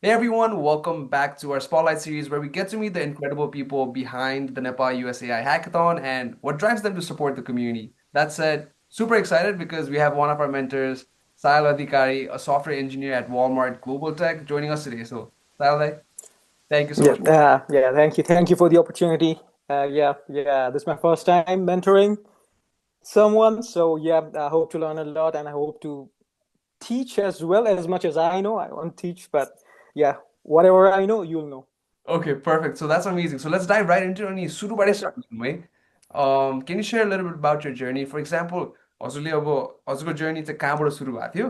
Hey everyone, welcome back to our Spotlight series where we get to meet the incredible people behind the Nepal-US AI Hackathon and what drives them to support the community. That said, super excited because we have one of our mentors, Sayal Adhikari, a software engineer at Walmart Global Tech, joining us today. So, Sayal, thank you so Yeah, much. yeah. Thank you for the opportunity. This is my first time mentoring someone, so yeah, I hope to learn a lot, and I hope to teach as well as much as I know. I won't teach, but yeah, whatever I know, you'll know. Okay, perfect. So that's amazing. So let's dive right into it. अनि सुरुबाटै Yes, sir. start गरौँ है. Can you share a little bit about your journey? For example, हजुरले अब हजुरको journey चाहिँ कहाँबाट सुरु भएको थियो?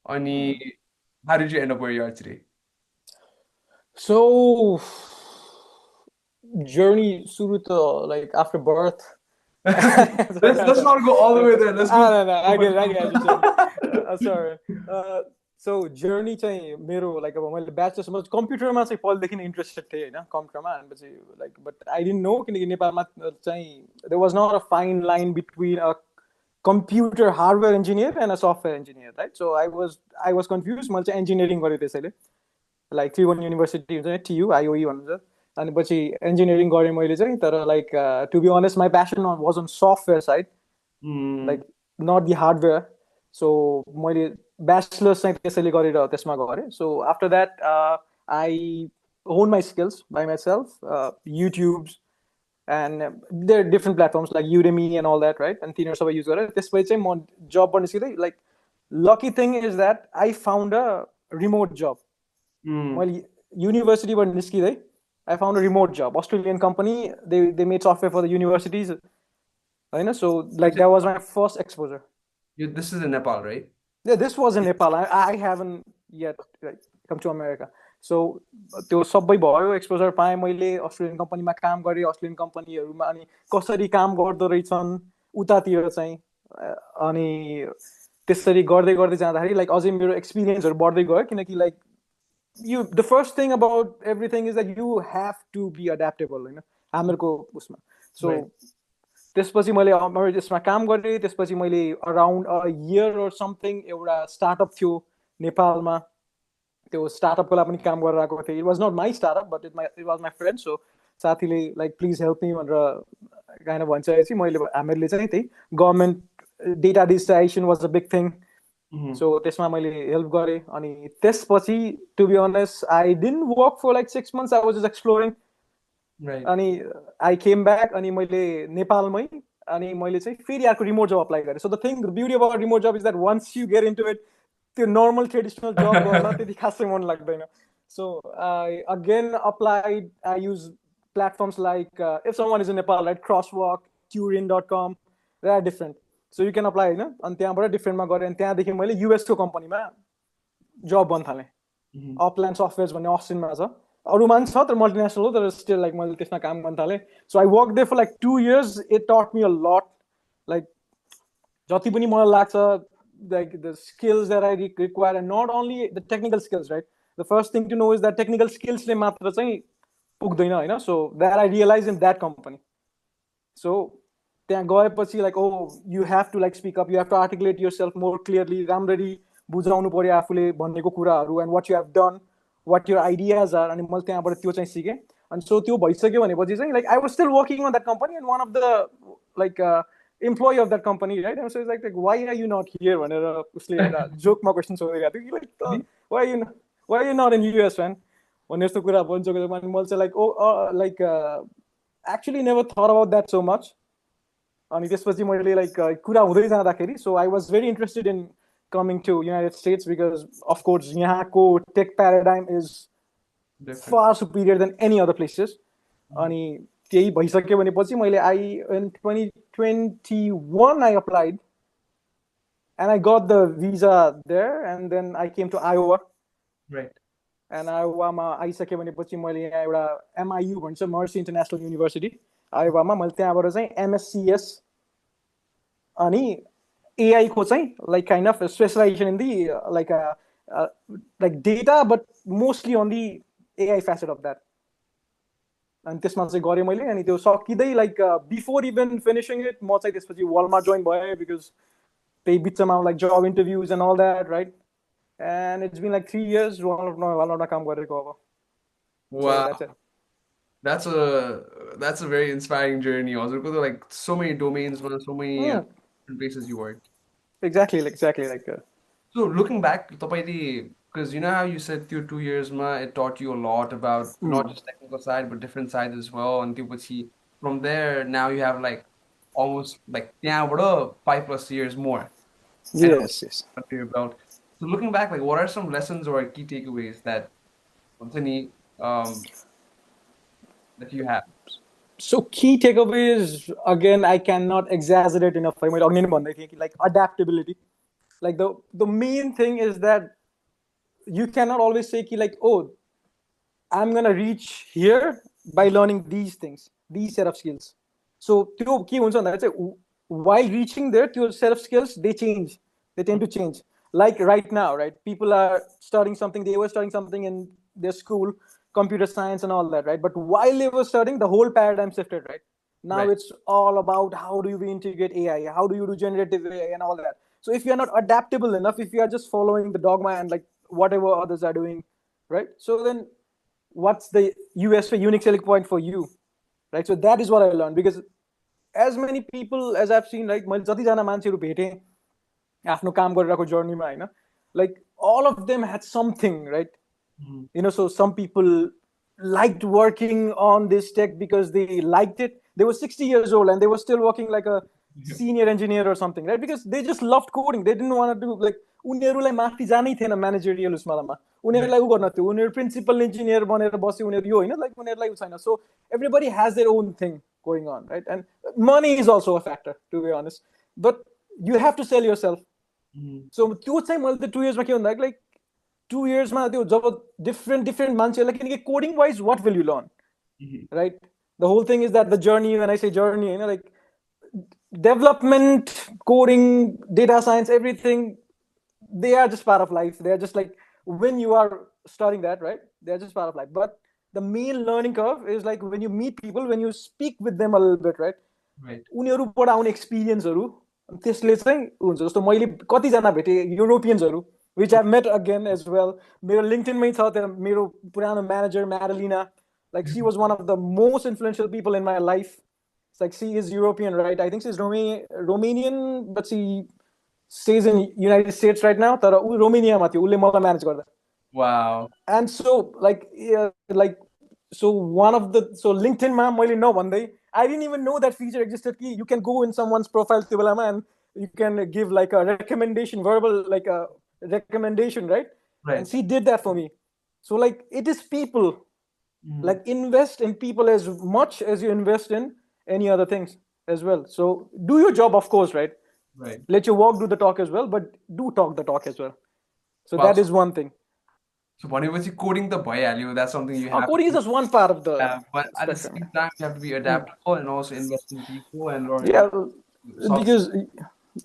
अनि how did you end up where you are today? So, journey suruto like after birth. Let's not go all the way there. Let's go. No, I get what you're saying. Sorry. Uh, so journey चाहिँ मेरो like अब मैले ब्याचलर्समा कम्प्युटरमा चाहिँ पहिलेदेखि नै interested थिएँ होइन कम्प्युटरमा भनेपछि like but I didn't know किनकि नेपालमा चाहिँ there was not a fine line between a computer hardware engineer and a software engineer right so I was confuse मैले चाहिँ इन्जिनियरिङ गरेँ त्यसैले लाइक त्रिभुवन युनिभर्सिटी हुन्छ नि टियु आइओई भन्छ अनि पछि इन्जिनियरिङ गरेँ मैले चाहिँ तर like to be honest my passion was on software side Mm, like not the hardware so मैले ब्याचलर्स चाहिँ त्यसैले गरेर त्यसमा गरेँ so after that I hone my skills by myself YouTubes and there are different platforms like Udemy and all that, right? And तिनीहरू सबै use गरेर त्यसपछि चाहिँ म जबबाट निस्किँदै like lucky thing is that I found a remote job. mm. मैले युनिभर्सिटीबाट निस्किँदै I found a remote job. Australian company, they made software for the universities, होइन? So You like said that was my first exposure. this is in Nepal, right? Yeah, this was in Nepal. I haven't yet like, come to America. So त्यो सबै भयो exposure पाएँ मैले Australian कम्पनीमा काम गरेँ Australian कम्पनीहरूमा अनि कसरी काम गर्दो रहेछन् उतातिर चाहिँ अनि त्यसरी गर्दै गर्दै जाँदाखेरि लाइक अझै मेरो एक्सपिरियन्सहरू बढ्दै गयो किनकि like you the first thing about everything is that you have to be adaptable होइन हामीहरूको उसमा सो Right. त्यसपछि मैले यसमा काम गरेँ त्यसपछि मैले अराउन्ड अ इयर और समथिङ एउटा स्टार्टअप थियो नेपालमा त्यो स्टार्टअपको लागि पनि काम गरेर आएको थिएँ it was not my startup but it was my friend so साथीले लाइक प्लिज हेल्प मी भनेर काइन्ड अफ भनिसकेपछि मैले हामीहरूले चाहिँ त्यही government data digitization was a big thing Mhm. So त्यसमा मैले हेल्प गरेँ अनि त्यसपछि to be honest I didn't work for like 6 months I was just exploring Right. अनि आई केम ब्याक अनि मैले नेपालमै अनि मैले चाहिँ फेरि अर्को रिमोट जब अप्लाई गरेँ so the thing beauty about remote job is that once you get into it त्यो नर्मल ट्रेडिसनल जब गर्न त्यति खासै मन लाग्दैन so I again applied I use platforms like if someone is in Nepal, right? Crosswalk, Turin.com, they are different. So you can apply, होइन अनि त्यहाँबाट डिफ्रेन्टमा गरेँ अनि त्यहाँदेखि मैले युएसको कम्पनीमा जब गर्न थालेँ Mhm. अपल्यान्ड सफ्टवेयर भन्ने अस्टिनमा छ अरूमा पनि छ तर मल्टिनेसनल हो तर स्टिल लाइक मैले त्यसमा काम गर्न थालेँ so I work there for like 2 years it taught me अ लट लाइक जति पनि मलाई लाग्छ like the skills that I require and not only the technical skills, right? The first thing to know is that technical skills ले मात्र चाहिँ पुग्दैन होइन so that I realized in that company so त्यहाँ गएपछि like oh you have to like speak up you have to articulate yourself more clearly राम्ररी बुझाउनु पऱ्यो आफूले भनेको कुराहरू and what you have done what your ideas are अनि मैले त्यहाँबाट त्यो चाहिँ सिकेँ अनि सो त्यो भइसक्यो भनेपछि चाहिँ like I was still working on that company and one of the like employee of that company, right? And so it's like why are you not here? भनेर उसले एउटा जोकमा क्वेसन सोधिरहेको थियो कि like why are you not in US, man? भन्ने यस्तो कुरा भन्छ अनि मैले चाहिँ like oh like actually never thought about that so much अनि त्यसपछि मैले लाइक कुरा हुँदै जाँदाखेरि so I was very interested in coming to United States because of course यहाँको tech paradigm is Different. Far superior than any other places Mhm. अनि त्यही भइसक्यो भनेपछि मैले I in 2021 I applied and I got the visa there and then I came to Iowa Right. And आयोवामा आइसक्यो भनेपछि मैले यहाँ एउटा एमआइयु भन्छ मर्सी इन्टरनेसनल युनिभर्सिटी आयोवामा मैले त्यहाँबाट चाहिँ एमएससिएस अनि AI को चाहिँ like kind of specialization in the like data but mostly on the AI facet of that अनि त्यसमा चाहिँ गरेँ मैले अनि त्यो सकिँदै like before even finishing it म चाहिँ त्यसपछि वालमा जोइन भएँ बिकज त्यही बिचमा लाइक जब interviews and all that right and it's been like 3 years Walmart काम गरेको अब. So Wow. that's it. That's a very inspiring journey. Also, because like so many domains, so many Hmm. different places you worked. Exactly like So looking back, because you know how you said your 2 years, it taught you a lot about not just technical side but different sides as well. And from there, now you have like almost like yeah, what a 5+ years more and yes. under your belt. So looking back, like what are some lessons or key takeaways that Anthony, that you have? So key takeaways, again, I cannot exaggerate enough. मैले अघि नै भन्दै थिएँ कि like adaptability. Like the main thing is that you cannot always say कि like, oh, I'm gonna reach here by learning these things, these set of skills. So त्यो के हुन्छ भन्दा चाहिँ while reaching there, your set of skills they change, they tend to change. Like right now, right? People are studying something. They were studying something in their school, computer science and all that, right? But while they were studying, the whole paradigm shifted, right? Now Right, it's all about how do you integrate AI, how do you do generative AI and all that. So if you're not adaptable enough, if you are just following the dogma and like whatever others are doing, right? So then what's the USP unique selling point for you, right? So that is what I learned because as many people as I've seen, like मैले जतिजना मान्छेहरू भेटेँ आफ्नो काम गरिरहेको जर्नीमा होइन, like all of them had something, right? Mhm. So some people liked working on this tech because they liked it. They were 60 years old and they were still working like a senior engineer or something, right? Because they just loved coding. They didn't want to do like उनीहरूलाई माथि जानै थिएन managerial उसमामा. Right. उनीहरूलाई उ गर्न थियो, उनीहरू principal engineer बनेर बस्यो, उनीहरू यो होइन, लाइक उनीहरूलाई उ छैन. So everybody has their own thing going on, right? And money is also a factor, to be honest. But you have to sell yourself. Mhm. So त्यो चाहिँ मैले त 2 yearsमा के भन्दा लाइक 2 yearsमा त्यो जब different मान्छेहरूलाई किनकि coding wise what will you learn, Mhm. right? The whole thing is that the journey, when I say journey, like development, coding, data science, everything, they are just part of life. They are just like when you are studying that, right? They are just part of life. But the main learning curve is like when you meet people, when you speak with them a little bit, right? Right. उनीहरूबाट आउने एक्सपिरियन्सहरू त्यसले चाहिँ हुन्छ. जस्तो मैले कतिजना भेटेँ युरोपियन्सहरू which I met again as well. मेरो लिङ्कडिनमै छ त्यहाँ मेरो पुरानो manager Madalina. Like she was one of the most influential people in my life. It's like she is European, right? I think she's Romanian, but she stays in United States right now. तर ऊ रोमेनियामा थियो, उसले मलाई manage गर्दा. Wow. And so like like so one of the so LinkedIn ma मैले नभन्दै I didn't even know that feature existed कि you can go in someone's profile त्यो बेलामा and you can give like a recommendation, verbal like a recommendation, right? And Right. she did that for me. So like it is people, Mhm. like invest in people as much as you invest in any other things as well. So do your job, of course, right? Right. Let your work do the talk as well, but do talk the talk as well. So Wow. that is one thing. So भनेपछि coding the भइहाल्यो. That's something you have to Coding is do. just one part of the But at the spectrum. same time, you have to be adaptable and also invest in people and learn Yeah, soft skills. because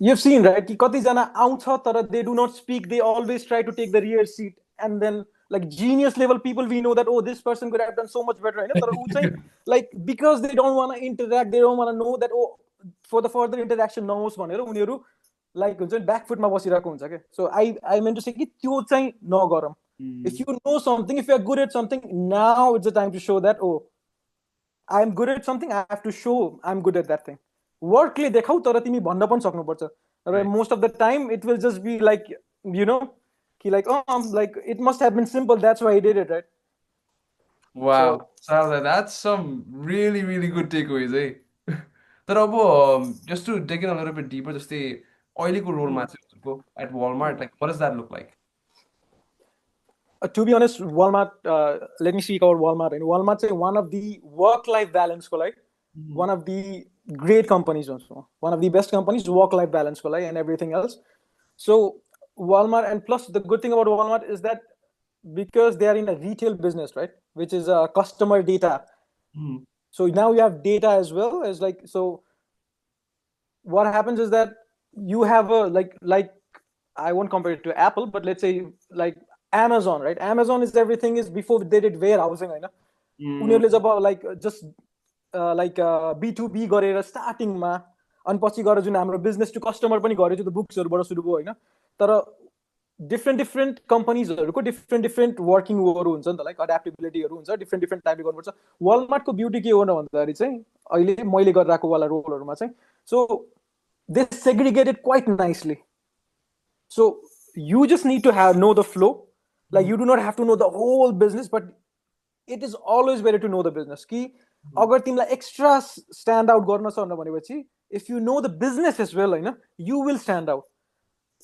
you've seen, right? कि कतिजना आउँछ तर they do not speak. They always try to take the rear seat, and then like genius level people, we know that oh this person could have done so much better. होइन, तर ऊ चाहिँ like because they don't want to interact, they don't want to know that oh for the further interaction नहोस् भनेर उनीहरू like हुन्छ नि back फुटमा बसिरहेको हुन्छ क्या. So I meant to say कि त्यो चाहिँ नगरौँ. If you know something, if you are good at something, now it's the time to show that oh I'm good at something, I have to show I'm good at that thing. Workले देखाउ तर तिमी भन्न पनि सक्नुपर्छ. र Right. most of the time it will just be like you know कि like oh like it must have been simple, that's why I did it, right? Wow. So Sounds like that's some really, really good takeaways, eh? तर अब just to dig in a little bit deeper, जस्तै अहिलेको रोलमा चाहिँ हजुरको at Walmart, like what does that look like? to be honest, Walmart, let me speak about Walmart. And Walmart is one of the work-life balance ko like Mhm. one of the great companies also, one of the best companies, work-life balance ko like and everything else. So Walmart, and plus the good thing about Walmart is that because they are in a retail business, right, which is customer data. Mhm. So now you have data as well as like so. What happens is that you have a like I won't compare it to Apple, but let's say like Amazon, right? Amazon is everything is before they did warehousing, होइन. Mm, उनीहरूले जब like just like B2B गरेर स्टार्टिङमा अनि पछि गएर जुन हाम्रो business to customer पनि गरेको त्यो त बुक्सहरूबाट सुरु भयो होइन. तर डिफ्रेन्ट कम्पनीजहरूको डिफ्रेन्ट वर्किङहरू हुन्छ नि त, लाइक एडाप्टेबिलिटीहरू हुन्छ, डिफ्रेन्ट टाइपले गर्नुपर्छ. वालमार्टको ब्युटी के हो भन्दाखेरि चाहिँ अहिले मैले गरिरहेको वाला रोलहरूमा चाहिँ, so they segregated quite nicely. So you just need to know the flow. Like you do not have to know the whole business, but it is always better to know the business. कि अगर तिमीलाई extra stand out गर्न छ भनेपछि if you know the business as well, होइन, you will stand out.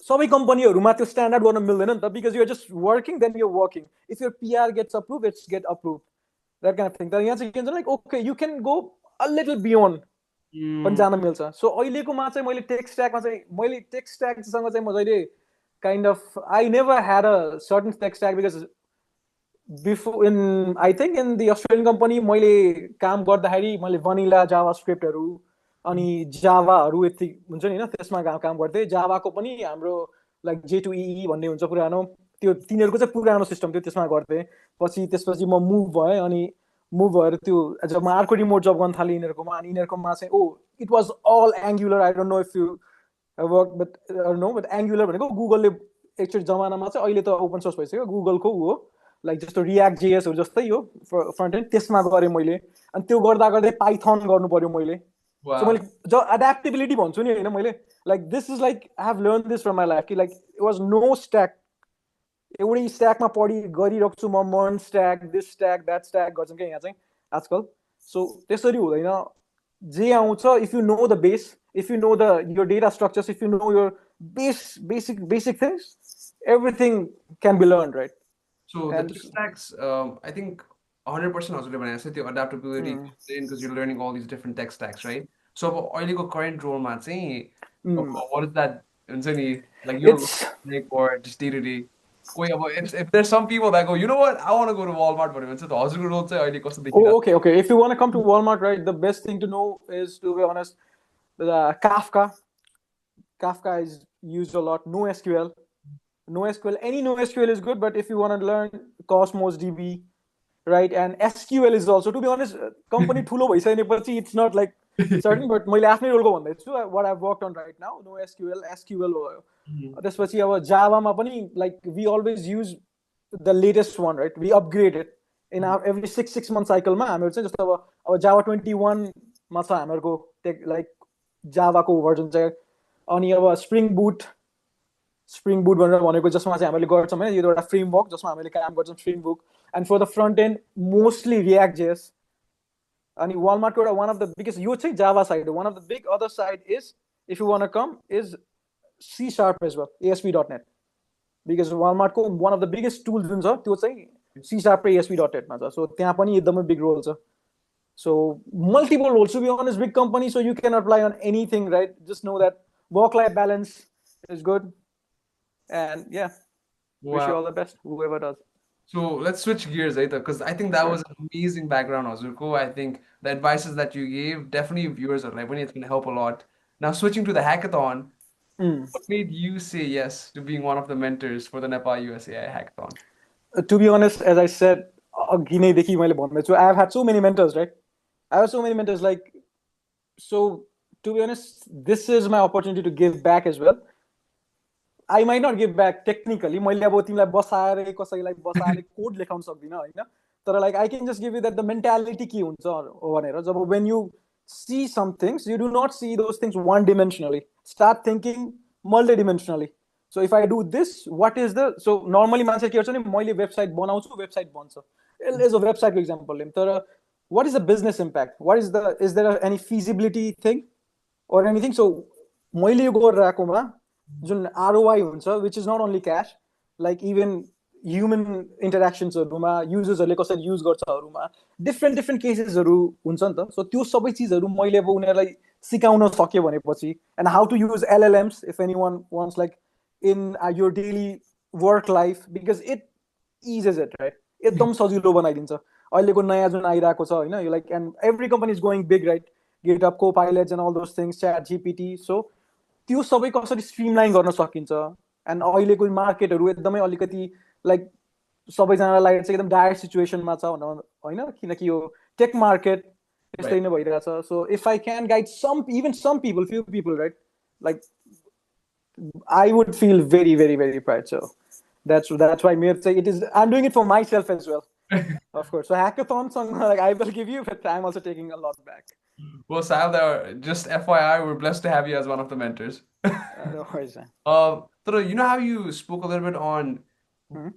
सबै कम्पनीहरूमा त्यो stand out गर्न मिल्दैन नि त, because you are just working, then you're working. If your PR gets approved, it's get approved. That kind of thing. तर यहाँ चाहिँ के हुन्छ like okay, you can go a little beyond पनि जान मिल्छ. सो अहिलेकोमा चाहिँ मैले टेक स्ट्याकसँग चाहिँ म जहिले kind of, I never had a certain tech stack because before I think in the Australian company मैले काम गर्दाखेरि मैले vanilla JavaScriptहरू अनि जावाहरू यति हुन्छ नि हैन, त्यसमा काम गर्थेँ. जावाको पनि हाम्रो लाइक J2EE भन्ने हुन्छ पुरानो, त्यो तिनीहरूको चाहिँ पुरानो सिस्टम थियो, त्यसमा गर्थेँ. त्यसपछि म मुभ भएँ, अनि मुभ भएर त्यो जब म अर्को रिमोट जब गर्न थालेँ यिनीहरूकोमा, अनि यिनीहरूकोमा चाहिँ it was all angular. I don't know if you work, but angular भनेको गुगलले एकचोटि जमानामा चाहिँ, अहिले त ओपन सोर्स भइसक्यो, गुगलको हो लाइक जस्तो रियाक्ट जेएसहरू जस्तै हो फ्रन्ट एन्ड, त्यसमा गरेँ मैले. अनि त्यो गर्दा गर्दै पाइथन गर्नु पर्यो मैले. सो मैले जो एडाप्टेबिलिटी भन्छु नि होइन, मैले like this is like I have learn this from my life कि like it was no stack, एउटै स्ट्याकमा गरिरहेको छु म, मर्न stack, this stack, that stack गर्छौँ क्या यहाँ चाहिँ आजकल. सो त्यसरी हुँदैन. जे आउँछ, if you know the base, if you know your data structures, if you know your basic things, everything can be learned, right? So the tech stacks, I think 100% हजुरले भनेको छ त्यो adaptability because you're learning all these different tech stacks, right? So अब अहिलेको current role-मा चाहिँ what is that हुन्छ नि, like your like or just day to day, कोही अब if there's some people that go, you know what, I want to go to Walmart भन्यो भने चाहिँ त हजुरको रोल चाहिँ अहिले कस्तो देखिरहेको? Okay, if you want to come to Walmart, right, the best thing to know is, to be honest, Kafka is used a lot. NoSQL, any NoSQL is good, but if you want to learn Cosmos DB, right, and SQL is also, to be honest, company ठुलो भइसकेपछि it's not like certain, but मैले आफ्नै रोलको भन्दैछु, what I've worked on right now, SQL भयो. त्यसपछि अब जावामा पनि like we always use the latest one, right? We upgrade it in our every 6 month cycle मा. हामीहरु चाहिँ जस्तो अब जावा 21 मा छ हामीहरुको लाइक जावाको भर्जन चाहिँ. अनि अब स्प्रिङ बुट भनेर भनेको जसमा चाहिँ हामीले गर्छौँ हैन, यो एउटा फ्रेमवर्क जसमा हामीले काम गर्छौँ, Spring book. And for the front end mostly React JS. अनि वालमार्टको एउटा वान अफ द बिगेस्ट, यो चाहिँ जावा साइड हो. One of the big other side is, if you want come, is C# as well, ASP.NET. Because वालमार्टको one of the biggest tool जुन छ त्यो चाहिँ C# र ASP.NET मा छ. सो त्यहाँ पनि एकदमै बिग रोल छ. So multiple roles, to be honest, big company, so you can apply on anything, right? Just know that work-life balance is good. And yeah, wish you all the best, whoever does. So let's switch gears, right? Because I think that was an amazing background, Azurko. I think the advices that you gave, definitely viewers are like, it's going to help a lot. Now, switching to the hackathon, what made you say yes to being one of the mentors for the Nepal-US AI Hackathon? To be honest, as I said, I have had so many mentors, right? I have so many mentors, like, so to be honest, this is my opportunity to give back as well. I might not give back technically. मैले अब तिमीलाई बसाएर कसैलाई बसाएर code लेखाउन सक्दिन हैन, तर like I can just give you that the mentality के हुन्छ भनेर. जब when you see some things, you do not see those things one dimensionally. Start thinking multidimensionally. So if I do this, what is the, so normally मान्छे के गर्छ नि, मैले website बनाउँछु, वेबसाइट बन्छ. Is a website को example लिम, तर what is the business impact? Is there any feasibility thing or anything? So मैले यो गरिरहेकोमा जुन ROI हुन्छ, which is not only cash, like even human interactionsहरूमा, युजर्सहरूले कसरी युज गर्छहरूमा डिफ्रेन्ट केसेसहरू हुन्छ नि त. सो त्यो सबै चिजहरू मैले अब उनीहरूलाई सिकाउन सक्यो भनेपछि, and how to use LLMs if anyone wants, like in your daily work life, because it eases it, right? एकदम सजिलो बनाइदिन्छ. अहिलेको नयाँ जुन आइरहेको छ हैन, यो like, and every company is going big, right? GitHub, Copilot and all those things, ChatGPT. So त्यो सबै कसरी स्ट्रिमलाइन गर्न सकिन्छ. एन्ड अहिलेको मार्केटहरू एकदमै अलिकति लाइक सबैजनालाई चाहिँ एकदम डायर सिचुएसनमा छ होइन, किनकि यो टेक मार्केट यस्तै नै भइरहेछ. So if I can guide some people, few people, right, like I would feel very, very, very proud. So That's why मेरो चाहिँ it is I'm doing it for myself as well, of course. So hackathon like I will give you, but I'm also taking a lot back. Well, Sal, just FYI, we're blessed to have you as one of the mentors. No worries, man. So you know how you spoke a little bit on, Mhm.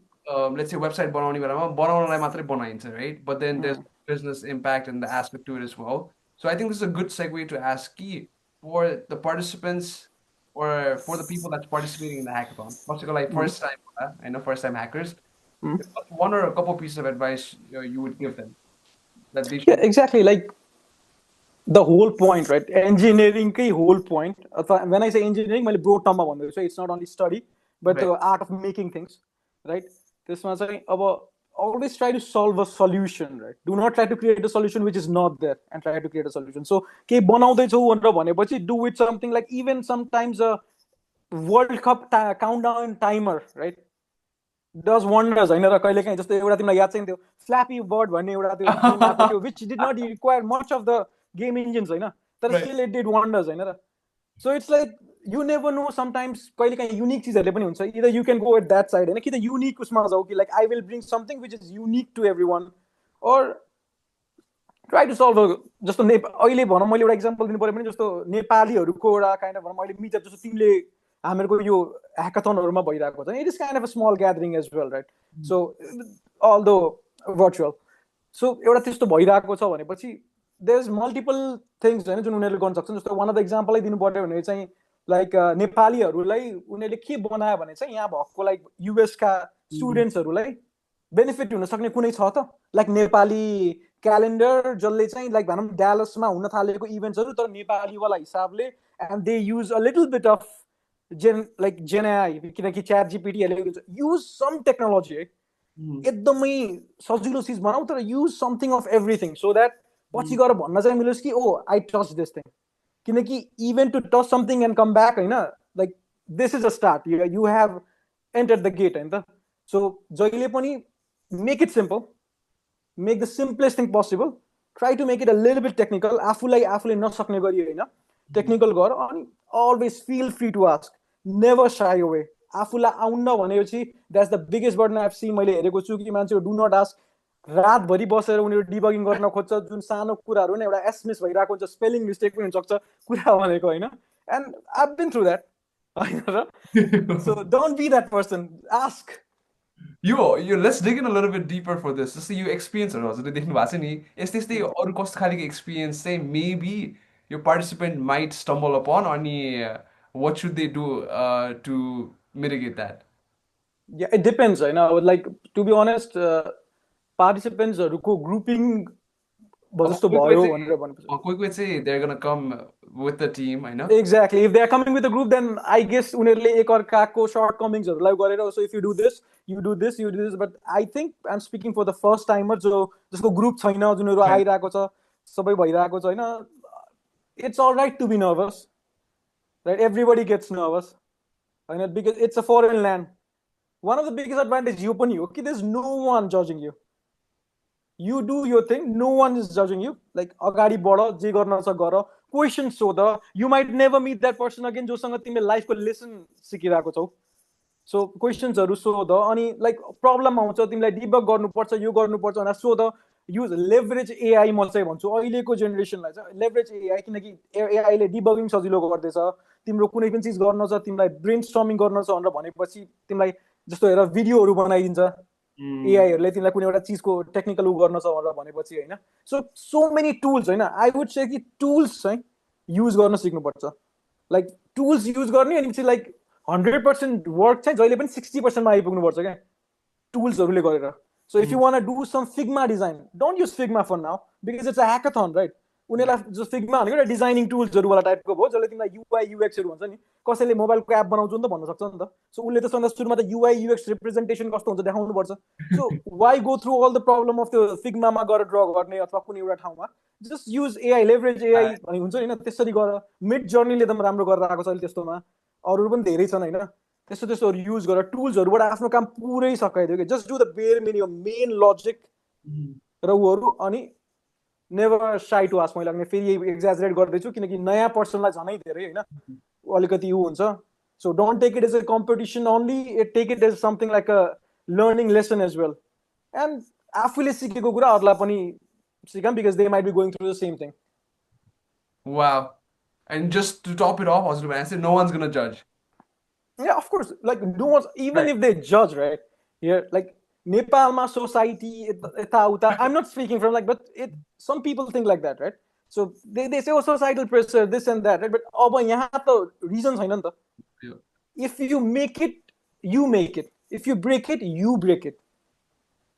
let's say website बनाउने बेलामा बनाउनलाई मात्रै बनाइन्छ, right? But then there's Mhm. business impact and the aspect to it as well. So I think this is a good segue to ask you for the participants or for the people that's participating in the hackathon. What's it called, like Mhm. first time, I know first time hackers. Mhm. What's one or a couple pieces of advice you would give them that they Yeah, should? exactly. Like the whole point, right? Engineering ki whole point. When I say engineering, मैले broad term मा भन्दैछु. It's not only study, but Right. the art of making things, right? त्यसमा चाहिँ अब always try to solve a solution, right? Do not try to create a solution which is not there and try to create a solution. So केही बनाउँदैछौ भनेर भनेपछि do with something like even sometimes a World Cup countdown timer, right? Does wonders होइन र कहिले काहीँ जस्तो एउटा तिमीलाई याद चाहिँ थियो फ्ल्यापी बर्ड भन्ने एउटा त्यो गेम आएको थियो which did not require much of the game engines होइन तर Right. Still it did wonders होइन र so it's like you never know sometimes कहिले काहीँ युनिक चिजहरूले पनि हुन्छ either you can go at that side होइन कि त युनिक उसमा जाऊ कि like I will bring something which is unique to everyone or try to solve जस्तो अहिले भनौँ मैले एउटा इक्जाम्पल दिनु पऱ्यो भने जस्तो नेपालीहरूको एउटा काइन्ड अफ भनौँ अहिले मिटअप जस्तो तिमीले हामीहरूको यो ह्याकाथनहरूमा भइरहेको छ it is kind of a small gathering as well right so although virtual सो एउटा त्यस्तो भइरहेको छ भनेपछि देयर इज मल्टिपल थिङ्स होइन जुन उनीहरूले गर्न सक्छन् जस्तो वान अफ द इक्जाम्पलै दिनु पऱ्यो भने चाहिँ लाइक नेपालीहरूलाई उनीहरूले के बनायो भने चाहिँ यहाँ भएको लाइक युएसका स्टुडेन्ट्सहरूलाई बेनिफिट हुन सक्ने कुनै छ त लाइक नेपाली क्यालेन्डर जसले चाहिँ लाइक भनौँ ड्यालसमा हुन थालेको इभेन्ट्सहरू तर नेपालीवाला हिसाबले and they use a little bit of GenAI किनकि च्याट जिपिटीहरूले युज सम टेक्नोलोजी है एकदमै सजिलो चिज बनाऊ तर use something of everything so that पछि गएर भन्न चाहिँ मिलोस् कि oh I touch this thing किनकि even to touch something and come back होइन like this is a start you have enter the gate होइन त सो जहिले पनि make it simple make the simplest thing possible try to make it a little bit technical आफूलाई आफूले नसक्ने गरी होइन टेक्निकल गर अनि always feel free to ask never shy away आफूलाई आउन भनेपछि that's the biggest burden I've see मैले हेरेको छु कि मान्छेहरू डु नट आस्क रातभरि बसेर उनीहरू डिबगिङ गर्न खोज्छ जुन सानो कुराहरू नै एउटा एसमिस भइरहेको हुन्छ स्पेलिङ मिस्टेक पनि हुनसक्छ कुरा भनेको होइन and I been through that होइन र so don't be that person ask Let's dig in a little bit deeper for this. जस्तै यो एक्सपिरियन्सहरू हजुरले देख्नु भएको छ नि यस्तै यस्तै अरू कस्तो खालको एक्सपिरियन्स चाहिँ मेबी यो पार्टिसिपेन्ट माइट स्टम्बल अपन अनि what should they do to mitigate that? Yeah, it depends होइन अब लाइक टु बी अनेस्ट पार्टिसिपेन्ट्सहरूको ग्रुपिङ अब जस्तो कोही कोही भयो चाहिँ भनेर भनेपछि कोही कोही चाहिँ they're gonna come with the team होइन exactly if they are coming with the group then I guess उनीहरूले एकअर्काको सर्ट कमिङ्सहरूलाई गरेर so if you do this but I think I am speaking for the first timer जसको group छैन जुनहरू Right. आइरहेको छ सबै भइरहेको छ होइन it's all right to be nervous right everybody gets nervous होइन because it's a foreign land one of the biggest advantage यो पनि हो कि देयर इज नो वान जजिङ you do your thing, no one is judging you, like अगाडि बढ जे गर्न छ गर क्वेसन सोध you might never meet that person again जोसँग तिमीले लाइफको लेसन सिकिरहेको छौ सो क्वेसन्सहरू सोध अनि लाइक प्रब्लम आउँछ तिमीलाई डिबग गर्नुपर्छ यो गर्नुपर्छ भनेर सोध युज लेभरेज एआई म चाहिँ भन्छु अहिलेको जेनेरेसनलाई चाहिँ लेभरेज एआई किनकि एआईले डिबगिङ सजिलो गर्दैछ तिम्रो कुनै पनि चिज गर्न छ तिमीलाई ब्रेन स्टर्मिङ गर्न छ भनेर भनेपछि तिमीलाई जस्तो हेर भिडियोहरू बनाइदिन्छ एआईहरूले तिमीलाई कुनै एउटा चिजको टेक्निकल उ गर्न छ भनेर भनेपछि होइन सो मेनी टुल्स होइन आई वुड से कि टुल्स चाहिँ युज गर्न सिक्नुपर्छ लाइक टुल्स युज गर्ने अनि चाहिँ लाइक 100% वर्क चाहिँ जहिले पनि 60%मा आइपुग्नुपर्छ क्या टुल्सहरूले गरेर so if you want do some Figma design don't use Figma for now because it's a hackathon right उनीहरूलाई जो फिग्मा भनेको एउटा डिजाइनिङ टुल्सहरूवाला टाइपको भयो जसले तिमीलाई युआई युएक्सहरू हुन्छ नि कसैले मोबाइलको एप बनाउँछु नि त भन्न सक्छ नि त सो उसले त सन्दा सुरुमा त युआई युएक्स रिप्रेजेन्टेसन कस्तो हुन्छ देखाउनुपर्छ so why go through all the problem of त्यो फिग्मामा गएर ड्र गर्ने अथवा कुनै एउटा ठाउँमा just use AI leverage AI भन्ने हुन्छ होइन त्यसरी गर मिड जर्नीले त राम्रो गरेर आएको छ अहिले त्यस्तोमा अरूहरू पनि धेरै छन् होइन त्यस्तोहरू युज गर टुल्सहरूबाट आफ्नो काम पुरै सकाइदियो कि just do the bare minimum main logic र उहरू अनि नेभर साई टु आस्क मैले लाग्ने फेरि एक्जाजरेट गर्दैछु किनकि नयाँ पर्सनलाई झनै धेरै होइन अलिकति ऊ हुन्छ So don't take it as a competition only, take it as something like a learning lesson as well. And आफूले सिकेको कुरा अरूलाई पनि सिकाऊँ, because they might be going through the same thing. Wow. And just to top it off, Oscar, I said no one's gonna judge. Yeah, of course. Like no one's, even Right. if they judge, right? Here, like Nepalma society, I'm not speaking from like, but it some people think like that, right? So they say, oh, societal pressure, this and that, right? But अब यहाँ त reasons छैन नि त. Yeah. If you make it, you make it. If you break it, you break it.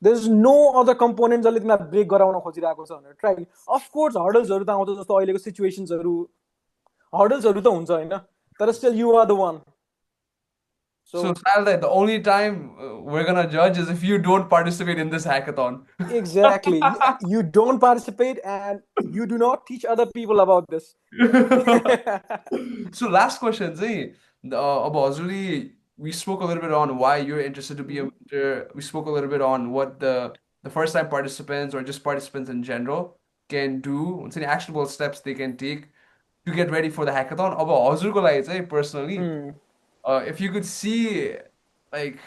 There's no other component जसले तिमीलाई break गराउन खोजिरहेको छ भनेर ट्राई. अफ कोर्स हर्डल्सहरू त आउँछ, जस्तो अहिलेको सिचुएसन्सहरू, हर्डल्सहरू त हुन्छ होइन, तर still you are the one. So, So Saturday, the only time we're gonna judge is if you don't participate in this hackathon. exactly, you don't participate and you do not teach other people about this. So, last question, Zee. About Azuli, we spoke a little bit on why you're interested to be a mentor. We spoke a little bit on what the first time participants or just participants in general can do. What's any actionable steps they can take to get ready for the hackathon. About Azul personally, if you could see like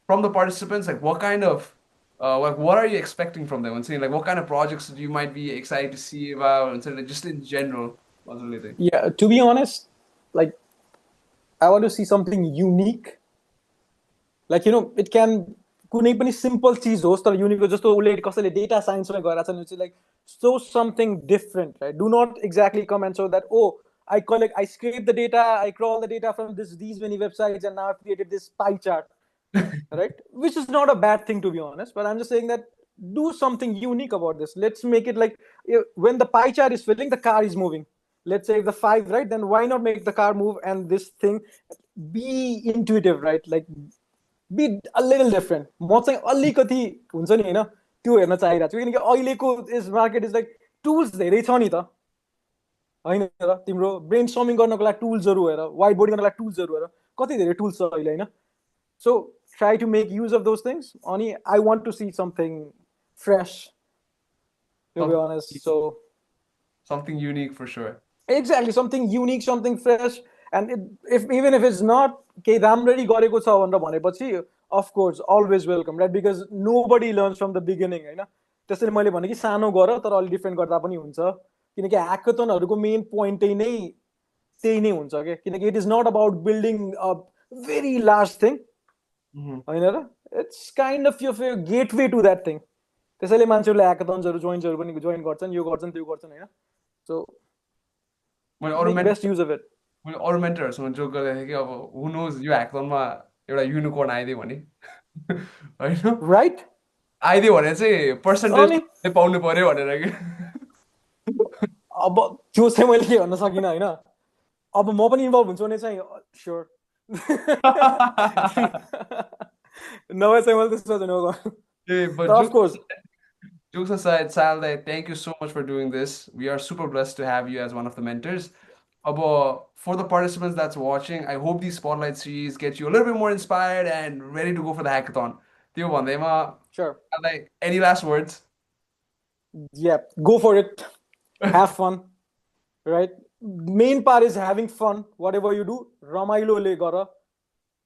from the participants, like what kind of like what are you expecting from them and saying like what kind of projects you might be excited to see about and saying just in general, what's really thing. Yeah, to be honest, like I want to see something unique. Like it can कुनै पनि simple चिज होस् तर unique होस्, जस्तो उसले कसैले data साइन्समा गएर छ भने like show something different, right? Do not exactly come and show that, oh, I scrape the data, I crawl the data from these many websites, and now I've created this pie chart, right? Which is not a bad thing, to be honest, but I'm just saying that do something unique about this. Let's make it like, when the pie chart is filling, the car is moving. Let's say the 5, right? Then why not make the car move, and this thing be intuitive, right? Like be a little different. म चाहिँ अलिकति हुन्छ नि होइन, त्यो हेर्न चाहिरहेको छु, किनकि अहिलेको इस मार्केट इज लाइक टुल्स धेरै छ नि त होइन र. तिम्रो ब्रेन स्टर्मिङ गर्नको लागि टुल्सहरू हेर, वाइट बोर्ड गर्नको लागि टुल्सहरू हेर, कति धेरै टुल्स छ अहिले होइन. सो try to make use of those things. Ani, I want to see something fresh, to be something, honest. So something unique for sure. exactly, something unique, something fresh. And if even if it's not केही राम्ररी गरेको छ भनेर भनेपछि, of course always welcome, right? Because nobody learns from the beginning होइन. त्यसैले मैले भने कि सानो गर तर अलि डिफरेन्ट गर्दा पनि हुन्छ, किनकि ह्याकाथनहरूको मेन पोइन्टै नै त्यही नै हुन्छ के, किनकि it is not about building a very large thing होइन र. इट्स काइन्ड अफ यो गेटवे टु द्याट थिङ. त्यसैले मान्छेहरूले ह्याकाथन्सहरू पनि जोइन गर्छन्, यो गर्छन् त्यो गर्छन् होइन. सो मैले अरू make best use of it. मैले अरू मेन्टरहरूसँग जोक गर्दै थिएँ कि अब हु नोज यो ह्याकाथनमा एउटा युनिकर्न आइदियो भने होइन, राइट. आइदियो भने चाहिँ पर्सेन्टेज अनि पाउनु पर्यो भनेर कि. अब त्यो चाहिँ मैले के भन्न सकिनँ होइन. अब म पनि इन्भल्भ हुन्छु भने चाहिँ स्योर. नभए चाहिँ मैले त्यस्तो चाहिँ Hey, but of course. jokes aside, Sal, thank you so much for doing this. We are super blessed to have you as one of the mentors. For the participants that's watching, I hope these spotlight series get you a little bit more inspired and ready to go for the hackathon. त्यो भन्दैमा, Sure. Any last words? Yeah, go for it. Have fun, right? Main part is having fun. Whatever you do, रमाइलोले गर.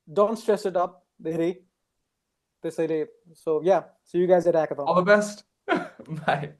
Don't stress it up. धेरै त्यसैले. So yeah, see you guys at hackathon. All the best. Bye.